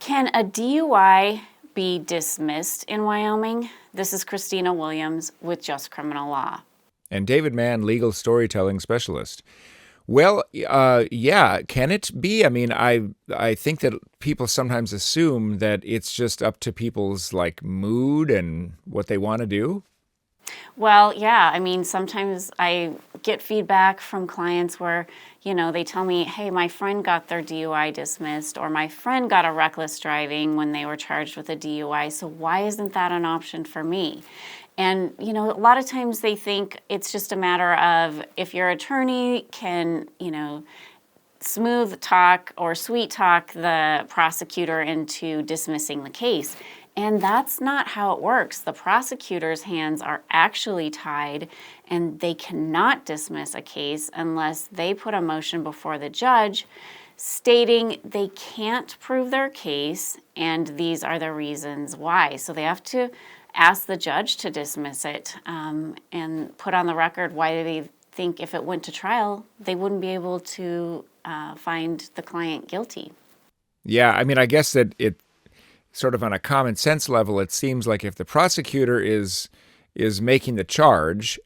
Can a DUI be dismissed in Wyoming? This is Christina Williams with Just Criminal Law. And David Mann, legal storytelling specialist. Well, yeah, can it be? I mean, I think that people sometimes assume that it's just up to people's mood and what they want to do. Well, yeah, I mean, sometimes I get feedback from clients where, they tell me, hey, my friend got their DUI dismissed, or my friend got a reckless driving when they were charged with a DUI, so why isn't that an option for me? And, a lot of times they think it's just a matter of if your attorney can, smooth talk or sweet talk the prosecutor into dismissing the case. And that's not how it works. The prosecutor's hands are actually tied, and they cannot dismiss a case unless they put a motion before the judge stating they can't prove their case, and these are the reasons why. So they have to ask the judge to dismiss it and put on the record why they think if it went to trial, they wouldn't be able to find the client guilty. Yeah, I mean, I guess that it sort of on a common sense level, it seems like if the prosecutor is making the charge,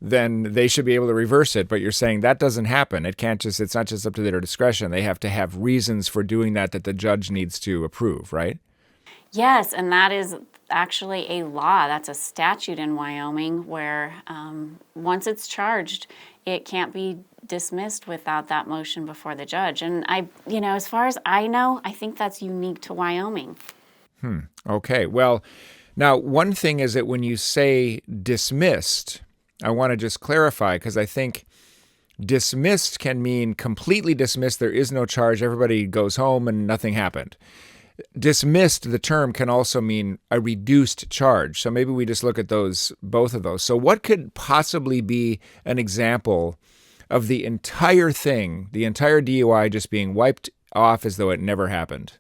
then they should be able to reverse it. But you're saying that doesn't happen. It's not just up to their discretion. They have to have reasons for doing that the judge needs to approve, right? Yes, and that is actually a law. That's a statute in Wyoming where once it's charged, it can't be dismissed without that motion before the judge. And as far as I know, I think that's unique to Wyoming. Okay. Well, now one thing is that when you say dismissed, I want to just clarify because I think dismissed can mean completely dismissed. There is no charge. Everybody goes home and nothing happened. Dismissed, the term can also mean a reduced charge. So maybe we just look at both of those. So what could possibly be an example of the entire thing, the entire DUI just being wiped off as though it never happened?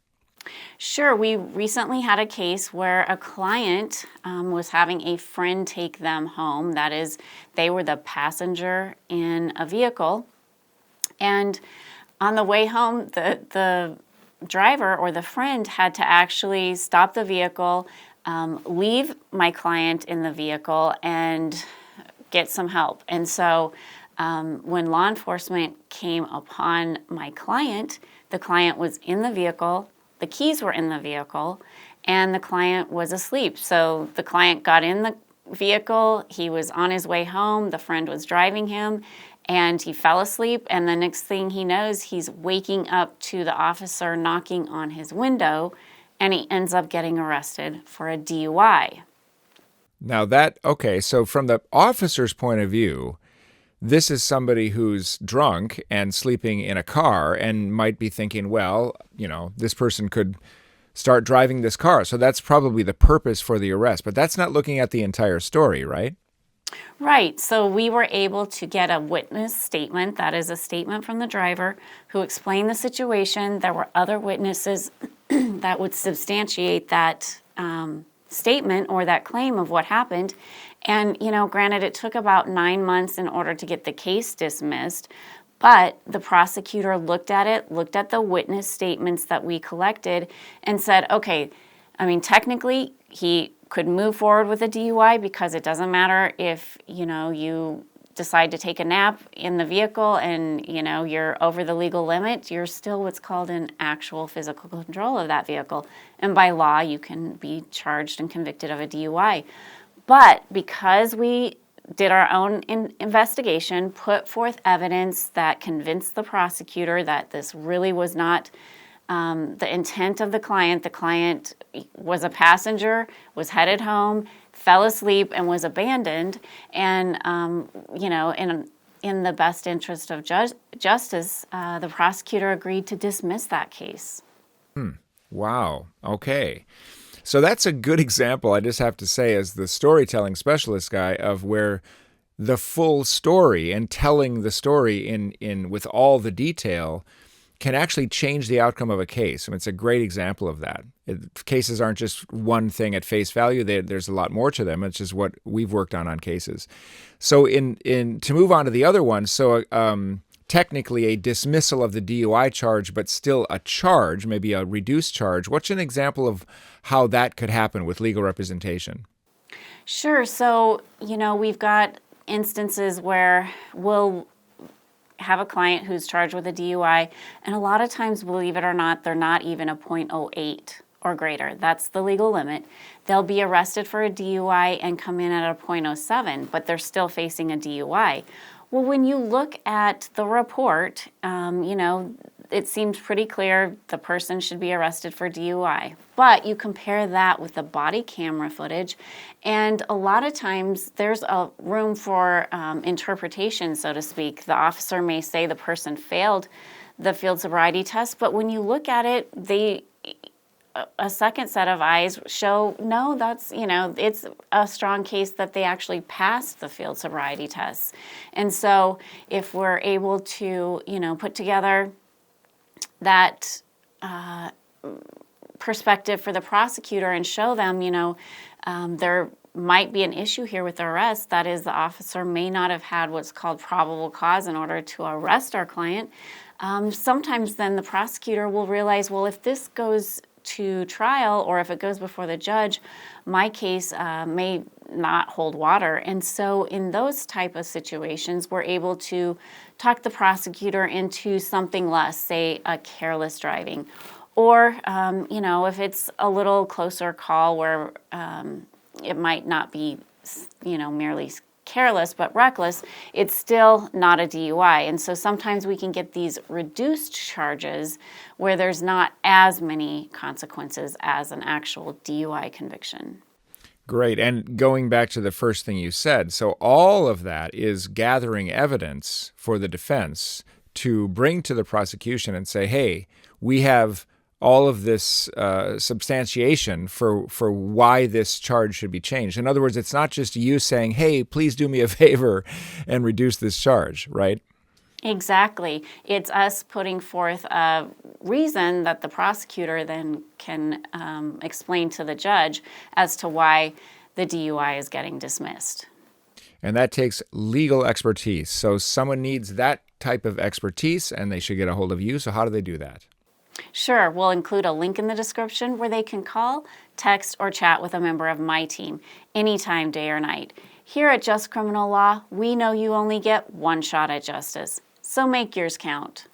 Sure. We recently had a case where a client was having a friend take them home. That is, they were the passenger in a vehicle. And on the way home, the driver or the friend had to actually stop the vehicle, leave my client in the vehicle, and get some help. And so when law enforcement came upon my client, the client was in the vehicle, the keys were in the vehicle, and the client was asleep. So the client got in the vehicle, he was on his way home, the friend was driving him, and he fell asleep, and the next thing he knows, he's waking up to the officer knocking on his window, and he ends up getting arrested for a DUI. Now so from the officer's point of view, this is somebody who's drunk and sleeping in a car and might be thinking, well, this person could start driving this car. So that's probably the purpose for the arrest. But that's not looking at the entire story, right? Right. So we were able to get a witness statement. That is a statement from the driver who explained the situation. There were other witnesses that would substantiate that statement or that claim of what happened. And, granted, it took about 9 months in order to get the case dismissed, but the prosecutor looked at the witness statements that we collected and said, okay, technically he could move forward with a DUI because it doesn't matter if, you decide to take a nap in the vehicle and, you're over the legal limit, you're still what's called an actual physical control of that vehicle. And by law, you can be charged and convicted of a DUI. But because we did our own investigation, put forth evidence that convinced the prosecutor that this really was not the intent of the client was a passenger, was headed home, fell asleep, and was abandoned. And, in the best interest of justice, the prosecutor agreed to dismiss that case. Wow. Okay. So that's a good example, I just have to say, as the storytelling specialist guy, of where the full story and telling the story in with all the detail can actually change the outcome of a case. It's a great example of that. Cases aren't just one thing at face value. There's a lot more to them. It's just what we've worked on cases. So to move on to the other one, so technically a dismissal of the DUI charge, but still a charge, maybe a reduced charge. What's an example of how that could happen with legal representation? Sure. So, we've got instances where we'll have a client who's charged with a DUI, and a lot of times, believe it or not, they're not even a .08 or greater. That's the legal limit. They'll be arrested for a DUI and come in at a .07, but they're still facing a DUI. Well, when you look at the report, it seems pretty clear the person should be arrested for DUI. But you compare that with the body camera footage, and a lot of times there's a room for interpretation, so to speak. The officer may say the person failed the field sobriety test, but when you look at it, a second set of eyes show, no, it's a strong case that they actually passed the field sobriety tests. And so if we're able to, put together that perspective for the prosecutor and show them, there might be an issue here with the arrest. That is, the officer may not have had what's called probable cause in order to arrest our client. Sometimes then the prosecutor will realize, well, if this goes to trial or if it goes before the judge, my case may not hold water. And so in those type of situations, we're able to talk the prosecutor into something less, say a careless driving. Or, if it's a little closer call where it might not be, merely careless but reckless, it's still not a DUI. And so sometimes we can get these reduced charges where there's not as many consequences as an actual DUI conviction. Great. And going back to the first thing you said, so all of that is gathering evidence for the defense to bring to the prosecution and say, hey, we have all of this substantiation for why this charge should be changed. In other words, it's not just you saying, hey, please do me a favor and reduce this charge, right? Exactly. It's us putting forth a reason that the prosecutor then can explain to the judge as to why the DUI is getting dismissed. And that takes legal expertise. So someone needs that type of expertise and they should get a hold of you. So how do they do that? Sure, we'll include a link in the description where they can call, text, or chat with a member of my team anytime, day or night. Here at Just Criminal Law, we know you only get one shot at justice, so make yours count.